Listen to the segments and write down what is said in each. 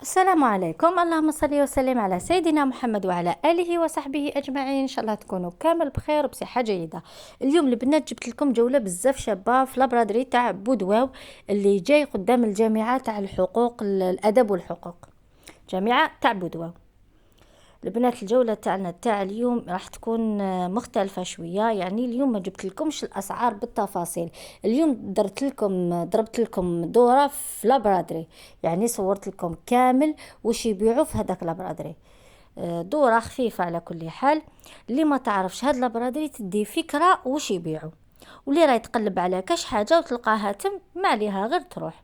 السلام عليكم. اللهم صل وسلم على سيدنا محمد وعلى آله وصحبه أجمعين. إن شاء الله تكونوا كامل بخير وبصحة جيدة. اليوم البنات جبت لكم جولة بزاف شابة في لابرادري تاع بودواو اللي جاي قدام الجامعة تاع الحقوق، الأدب والحقوق، جامعة تاع بودواو. البنات الجولة تاعنا تاع اليوم راح تكون مختلفة شوية. يعني اليوم ما جبت لكمش الأسعار بالتفاصيل. اليوم ضربت لكم دورة في لابرادري، يعني صورت لكم كامل وش يبيعوا في هذاك لابرادري. دورة خفيفة على كل حال. اللي ما تعرفش هاد لابرادري تدي فكرة وش يبيعوا، واللي راهي تقلب على كاش حاجة وتلقاها تم، ما عليها غير تروح.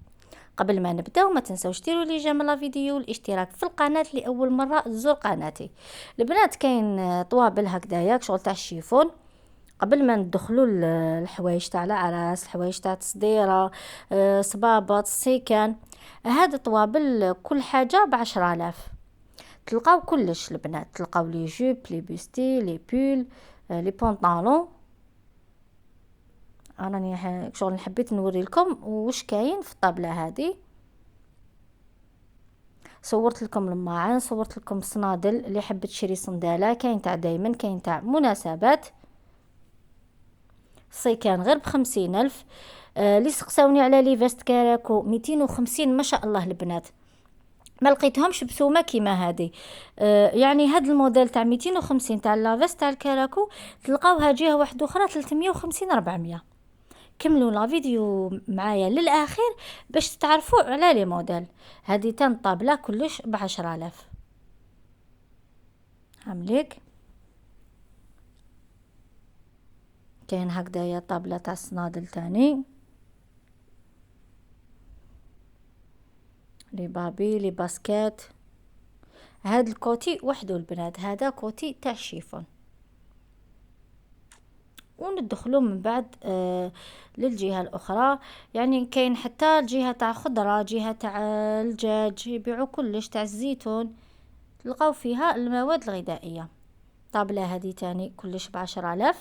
قبل ما نبداو ما تنسوش ديروا لي جيم لا فيديو والاشتراك في القناه لاول مره تزور قناتي. البنات كاين طوابل هكذايا شغل تاع الشيفون. قبل ما ندخلوا الحوايج تاع العراس، الحوايج تاع تصديره، صبابط، السيكان، هاد الطوابل كل حاجه ب10,000. تلقاو كلش البنات، تلقاو لي جوب، لي بوستي، لي بول، لي بونطالون. راني شغل حبيت نوري لكم واش كاين في الطابله هذه. صورت لكم الماعن، صورت لكم الصنادل اللي حبت تشري صندالة، كاين تاع دايما، كاين تاع مناسبات. الصي كان غير ب50,000. اللي سقساوني على لي فيست كاراكو 250 ما شاء الله البنات، ما لقيتهمش بسومه كيما هذه. يعني هاد الموديل تاع 250 تاع لافيست تاع الكاراكو تلقاوها جهه واحده اخرى 350 400. كملوا لا فيديو معايا للاخير باش تتعرفوا على لي موديل. هذه تن طابله كلش ب10,000. عمليك كاين هكذايا طابلة تاع الصنادل تاني، لي بابي، لي باسكيت. هاد الكوتي وحده البنات، هذا كوتي تاع الشيفون. وندخلوا من بعد للجهة الأخرى. يعني كاين حتى الجهة تاع خضرة، جهة تاع الدجاج، يبيعوا كلش تاع الزيتون، تلقاو فيها المواد الغذائية. طابلة هذه تاني كلش ب10,000.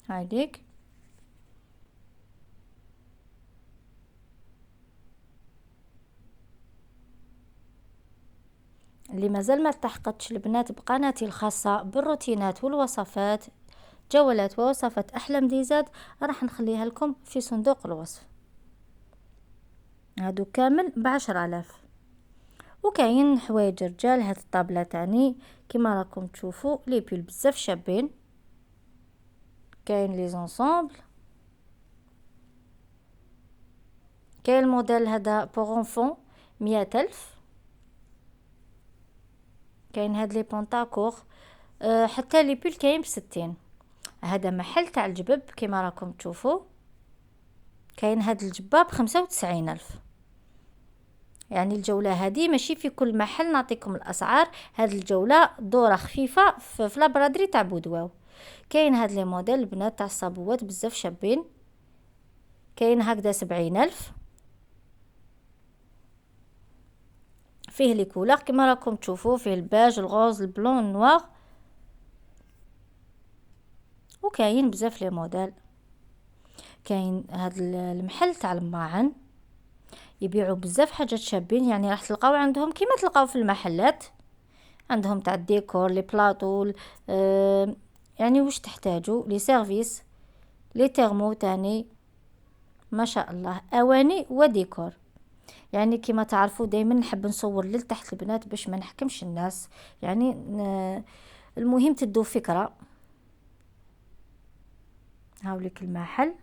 هايديك اللي مازال ما التحقتش البنات بقناتي الخاصة بالروتينات والوصفات، جولات ووصفات أحلام ديزاد، راح نخليها لكم في صندوق الوصف. هادو كامل ب10,000. وكاين حوايج رجال. هاد الطابلة تاني كما راكم تشوفوا لي بيل بزاف شابين. كاين لي زونسومبل، كاين الموديل هذا بوغ انفون 100,000. كاين هاد لي بونطاكور، حتى لي بيل كاين ب60. هذا محل تاع الجبب كما راكم تشوفوا. كاين هاد الجبة ب95,000. يعني الجولة هذه ماشي في كل محل نعطيكم الأسعار، هاد الجولة دورة خفيفة في لابرادري تاع بودواو. كاين هاد لي موديل البنات تاع الصابوات بزاف شابين. كاين هكذا 70,000. فيه لي كولور كما راكم تشوفوا، فيه الباج، الغوز، البلون، النوار. وكاين بزاف لي موديل. كاين هاد المحل تاع الماعن، يبيعوا بزاف حاجات شابين. يعني راح تلقاو عندهم كيما تلقاو في المحلات، عندهم تاع الديكور، لي بلاطو، يعني وش تحتاجوا، لي سيرفيس، لي تيرمو تاني، ما شاء الله، اواني وديكور. يعني كما تعرفوا دائما نحب نصور لتحت البنات باش ما نحكمش الناس. يعني المهم تدو فكرة. هاوليك المحل،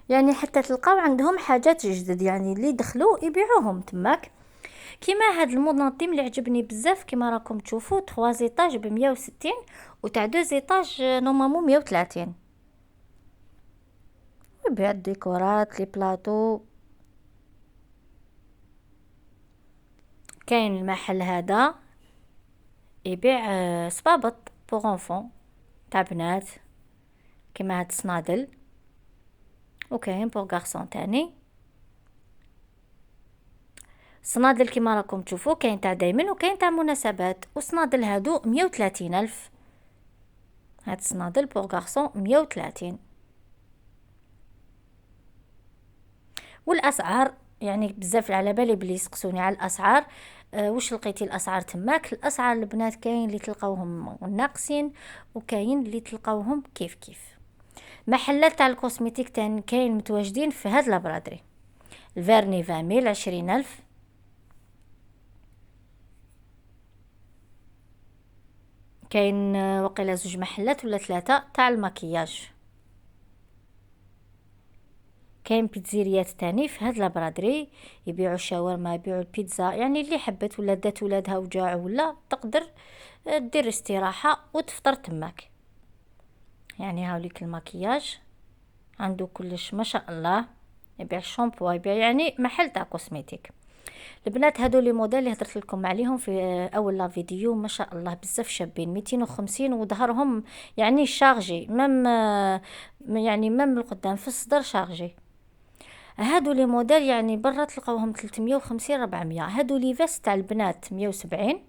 يعني حتى تلقاو عندهم حاجات جدد، يعني اللي دخلوا يبيعوهم تماك. كيما هاد المنظم اللي عجبني بزاف كيما راكم تشوفوا 3 زيطاج ب160، وتاع 2 زيطاج نورمالمون 130. ويبيع الديكورات، لي بلاطو. كاين المحل هذا يبيع صبابط بوغ انفون تاع بنات كيما هاد الصنادل. وكاين بوغ غارسون تاني صنادل كيما راكم تشوفوا، كاين تاع دايما وكاين تاع مناسبات. وصنادل هادو 130,000. هاد الصنادل بوغ غارسون 130. والاسعار يعني بزاف على بالي بلي يسقسوني على الاسعار. واش لقيتي الاسعار تماك؟ الاسعار البنات كاين اللي تلقاوهم ناقصين وكاين اللي تلقاوهم كيف كيف. محلات تاع الكوسميتيك تاني كاين متواجدين في هاد لابرادري. الفيرني 20 20,000. كاين وقيله زوج محلات ولا ثلاثة تاع المكياج. كاين بيتزيريات تاني في هاد لابرادري يبيعوا الشاورما، يبيعوا البيتزا، يعني اللي حبت ولا دات ولادها وجاع ولا تقدر دير استراحة وتفطر تماك. يعني هاوليك المكياج عنده كلش ما شاء الله، يبيع الشامبو، يبيع يعني محل تاع كوسميتيك. البنات هادو لي موديل اللي هضرت لكم عليهم في اول لا فيديو ما شاء الله بزاف شابين، 250 وظهرهم يعني شارجي مم، يعني مم القدام في الصدر شارجي. هادو لي موديل يعني برا تلقاوهم 350 400. هادو لي فيست تاع البنات 170.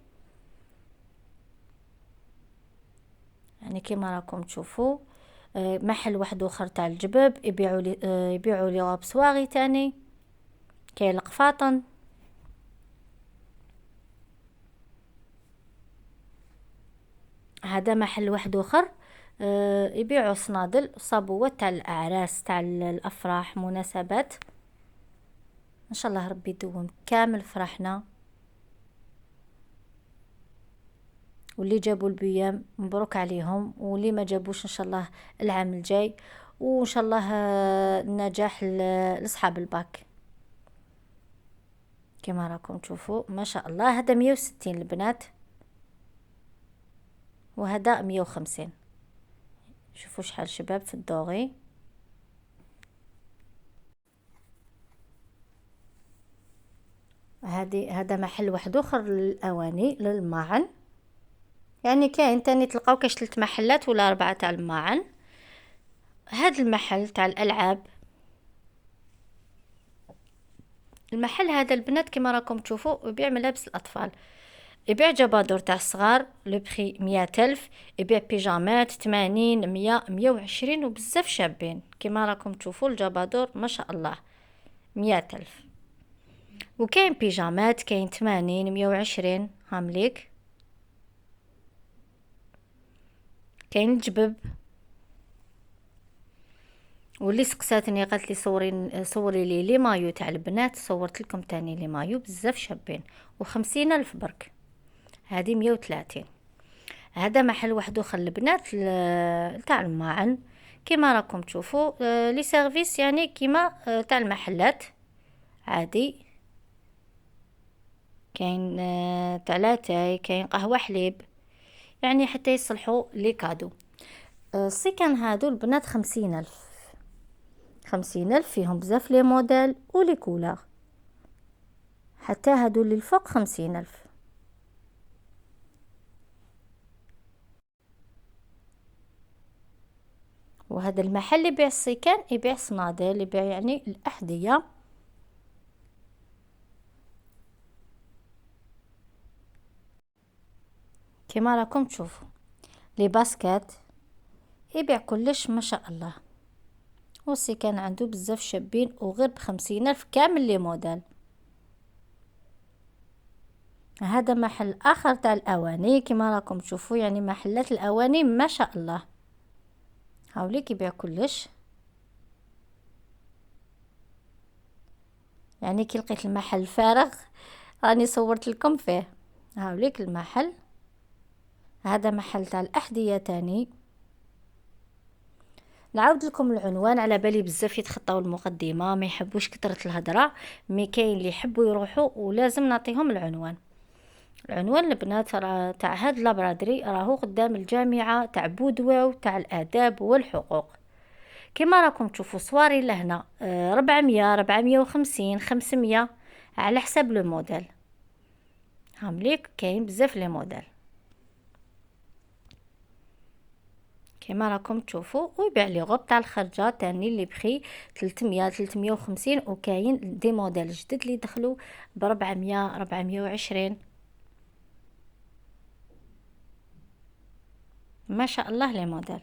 يعني كيما راكم تشوفوا. محل واحد اخر تاع الجباب يبيعوا لي غاب صواغي تاني. كاين القفاطن. هذا محل واحد اخر يبيعوا صنادل صابوات تاع الاعراس تاع الافراح مناسبات. ان شاء الله ربي يدوم كامل فرحنا، واللي جابوا البيام مبروك عليهم، واللي ما جابوش ان شاء الله العام الجاي، وان شاء الله النجاح لاصحاب الباك. كما راكم تشوفوا ما شاء الله هذا 160 البنات، وهذا 150. شوفوا شحال شباب في الدوغي. هذا محل واحد اخر للاواني للماعن. يعني كاين تاني تلقاو كاش 3 محلات ولا 4 تاع الماعن. هذا المحل تاع الالعاب. المحل هذا البنات كما راكم تشوفوا يبيع ملابس الاطفال، يبيع جبادور تاع الصغار لو بخي 100,000، يبيع بيجامات 80 100 120 وبزاف شابين. كما راكم تشوفوا الجبادور ما شاء الله 100,000. وكاين بيجامات كاين 80 120 هامليك. كاين الجبب. واللي سقساتني قالت لي صوري لي لي مايو تاع البنات، صورت لكم تاني لي مايو بزاف شابين و50,000 برك. هذه 130. هذا محل واحد اخر البنات تاع الماعن. كما راكم تشوفوا لي سيرفيس يعني كما تاع المحلات عادي. كاين تاع لاتاي، كاين قهوه حليب، يعني حتى يصلحوا لي كادو. السيكان هادو البنات 50,000. 50,000 فيهم بزاف لي موديل ولي كولار. حتى هادو اللي الفوق 50,000. وهذا المحل يبيع السيكان، يبيع صنادل، يبيع يعني الأحذية. كما راكم تشوفوا لي باسكات، يبيع كلش ما شاء الله. والسيكان عنده بزاف شابين وغير ب50,000 كامل لي موديل. هذا محل اخر تاع الاواني. كما راكم تشوفوا يعني محلات الاواني ما شاء الله. هاوليك يبيع كلش. يعني كي لقيت المحل فارغ راني صورت لكم فيه. هاوليك المحل. هذا محل تاع الاحذيه تاني. نعاود لكم العنوان على بالي بزاف يتخطاو المقدمه ما يحبوش كثره الهضره، مي كاين اللي يحبوا يروحوا ولازم نعطيهم العنوان. العنوان البنات تاع هاد لابرادري راهو قدام الجامعه تاع بودواو تاع الاداب والحقوق. كما راكم تشوفوا صواري لهنا 400 450 500 على حسب لو موديل. هامليك كاين بزاف لي موديل. كما راكم تشوفوا ويبيع لي غوب تاع الخرجه تاني اللي بخي 300 350. وكاين دي موديل جدد اللي دخلوا ب 400 420. ما شاء الله لي موديل.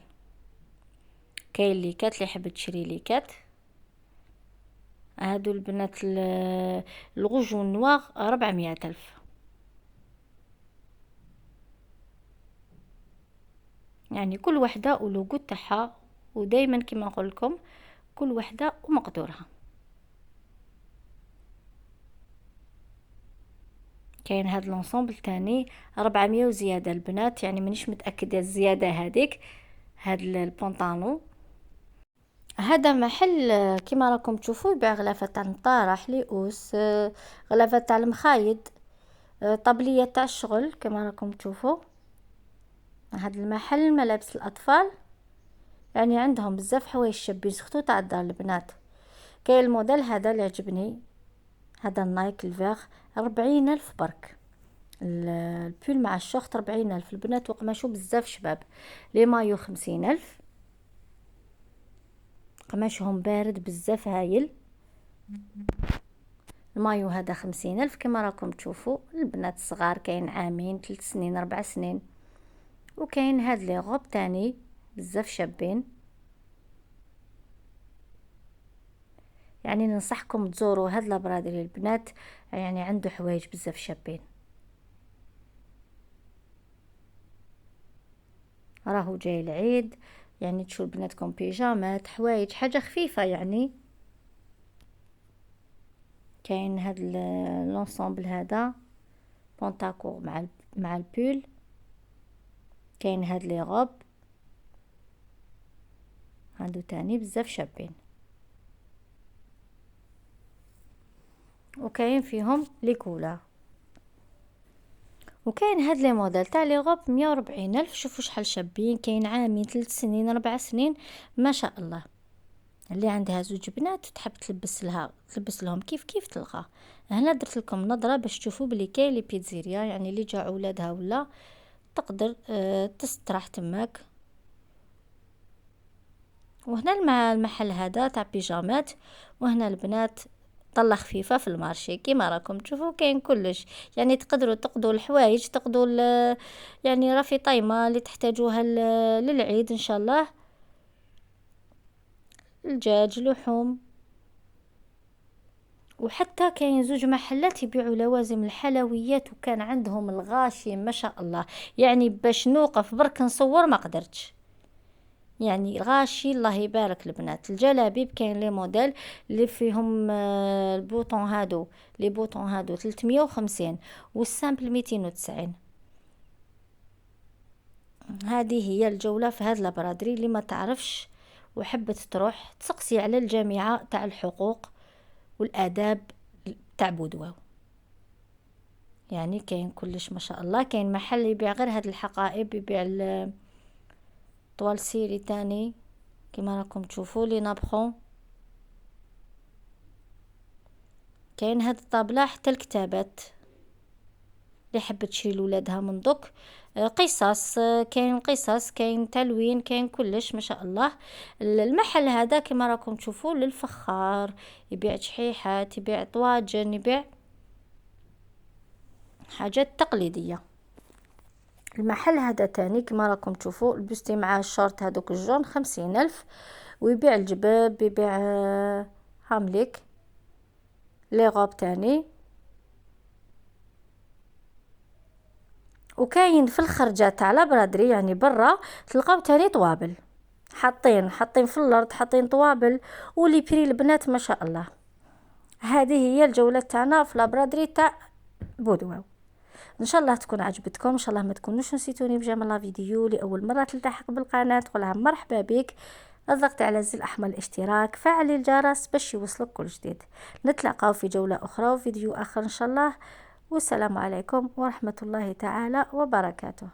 كاين ليكات اللي يحب تشري ليكات. هادو البنات الغوج والنواغ 400 ألف. يعني كل وحده ولوغو تاعها، ودايما كما نقول لكم كل وحده ومقدورها. كاين هاد لونسومبل تاني 400 وزياده البنات، يعني مانيش متاكده الزياده هذيك. هاد البونطانو هذا محل كما راكم تشوفوا يبيع غلافه تاع المطارح، لؤوس، غلافه تاع المخايد، طبليه تاع الشغل كما راكم تشوفوا. هاد المحل ملابس الاطفال، يعني عندهم بزاف حوايج شابين سختو تاع الدار البنات. كاين الموديل هذا اللي عجبني، هذا النايك الفيغ 40 ألف برك. البول مع الشورت 40 ألف البنات، وقماشو بزاف شباب. لي مايو 50 ألف، قماشهم بارد بزاف هايل. المايو هذا 50 ألف كما راكم تشوفوا. البنات الصغار كاين عامين، 3 سنين، 4 سنين. وكاين هاد لي غوب تاني بزاف شابين، يعني ننصحكم تزوروا هاد لابرادري البنات، يعني عنده حوايج بزاف شابين. راهو جاي العيد، يعني تشوف بناتكم بيجامات، حوايج، حاجه خفيفه يعني. كاين هاد لونسومبل هذا بونتاكور مع البول. كاين هاد لي غوب هادو تاني بزاف شابين، وكاين فيهم لي كولار. وكاين هاد لي موديل تاع لي غوب 140 ألف. شوفوا شحال شابين، كاين عامين، 3 سنين، 4 سنين، ما شاء الله. اللي عندها زوج بنات تحب تلبس لهم كيف تلقى. هنا درت لكم نظره باش تشوفوا بلي كاين لي بيتزيريا، يعني اللي جا اولادها ولا تقدر تستراح تماك. وهنا المحل هذا تاع بيجامات. وهنا البنات طلة خفيفة في المارشي كيما راكم تشوفوا، كاين كلش. يعني تقدروا تقضوا الحوايج، تقضوا يعني راه في طايمة اللي تحتاجوها للعيد ان شاء الله. الدجاج، لحوم. وحتى كاين زوج محلات يبيعوا لوازم الحلويات، وكان عندهم الغاشي ما شاء الله. يعني باش نوقف برك نصور ما قدرتش. يعني غاشي الله يبارك البنات. الجلابيب كاين لي موديل اللي فيهم البوطون هادو، لي بوطون هادو 350 والسامبل 290. هذه هي الجولة في هاد لابرادري. اللي ما تعرفش وحبت تروح تسقسي على الجامعة تاع الحقوق والآداب تاع بودواو. يعني كاين كلش ما شاء الله. كاين محل يبيع غير هاد الحقائب، يبيع طوال سيري تاني كما راكم تشوفوا لي نابخون. كاين هاد الطابلة حتى الكتابات اللي حبت تشري لولادها من دوك. قصص، كاين قصص، كاين تلوين، كاين كلش ما شاء الله. المحل هذا كما راكم تشوفوا للفخار، يبيع شحيحات، يبيع طواجن، يبيع حاجات تقليدية. المحل هذا تاني كما راكم تشوفوا البستي مع الشورت هذوك الجون 50 ألف. ويبيع الجباب، يبيع هامليك لي غوب تاني. وكاين في الخرجة تاع لابرادري يعني برا تلقاو تاني طوابل، حاطين في الارض، حاطين طوابل. ولي بري البنات ما شاء الله. هذه هي الجولة تاعنا في لابرادري تاع بودواو. ان شاء الله تكون عجبتكم، ان شاء الله ما تكونوش نسيتوني بجمال لا فيديو. لاول مره تلتحق بالقناه تقولها مرحبا بك، اضغطي على زر الاحمر الاشتراك، فعلي الجرس باش يوصلك كل جديد. نتلاقاو في جوله اخرى وفيديو اخر ان شاء الله. والسلام عليكم ورحمه الله تعالى وبركاته.